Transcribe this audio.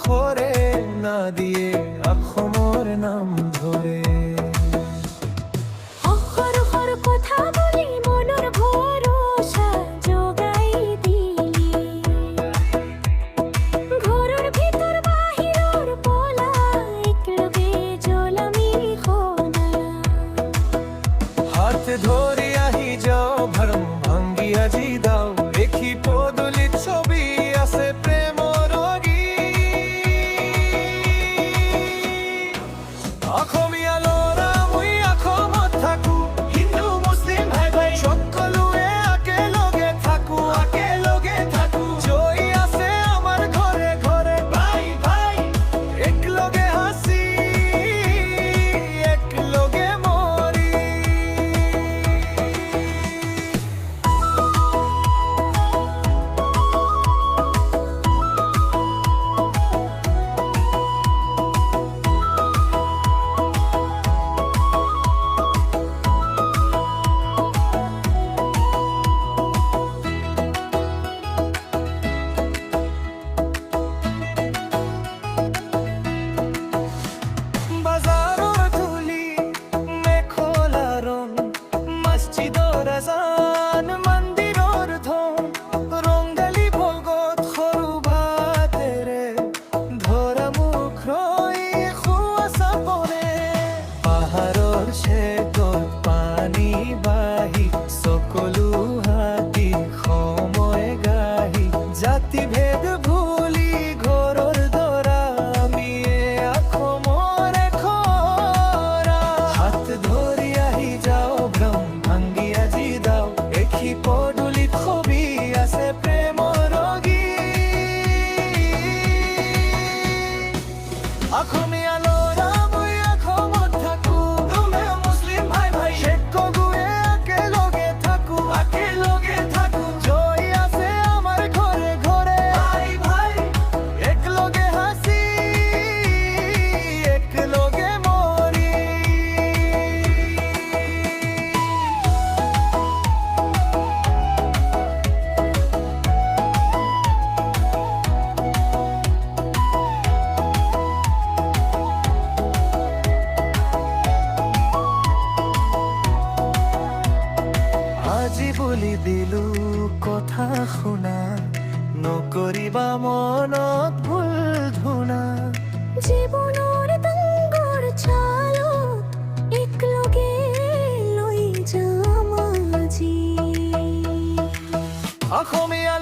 আখরে না দিয়ে আখমর নাম ধরে অহরহর কথা বলি মনের ভরসা জোগাই দিলি ঘরের ভিতর বাহিরের পোলা একলগে জলামি খোনা হাত ধরে আহি যাও ভরম ভাঙ্গিয়া জি দাও দেখি পদলি ছবি আছে প্রেম রোগী অখমিয়া লোরা মুই আখমত থাকু হিন্দু মুসলিম ভাই ভাই সকলুয়ে আকে লগে থাকু জয় আছে আমার ঘরে ঘরে ভাই ভাই এক লগে হাসি এক লগে মরি বাজারর ধুলি মেখলার মসজিদর আজান মন্দিরর ধন রঙ্গালি ভগত সৰু ভাতেৰে ধৰা মুখ ৰৈ খুৱাছা পৰে পাহাৰৰ ছেদত পানী বাহি সকলো হাতী সময় গাহি জাতি ভেদ ভুলি ঘৰৰ দৰা আমিয়ে আখমৰে খৰা হাত ধৰি আহি যাও ভ্ৰম ভাঙ্গিয়া জি দাও দেখি পদূলিত ছবি আছে প্ৰেম ৰগী অসমীয়া ল'ৰা মই আখমত থাকো তুমি মুছলিম ভাই ভাই সকলোৱে একেলগে থাকো জয় আছে আমাৰ ঘৰে ঘৰে ভাই ভাই একলগে হাসি একলগে মরি আজি বুলি দিলো কথা শুনা নকৰিবা মনত ভুল ধুনা জীবনের ডাঙৰ ছালত একলগে লৈ যাম আজি অসমীয়া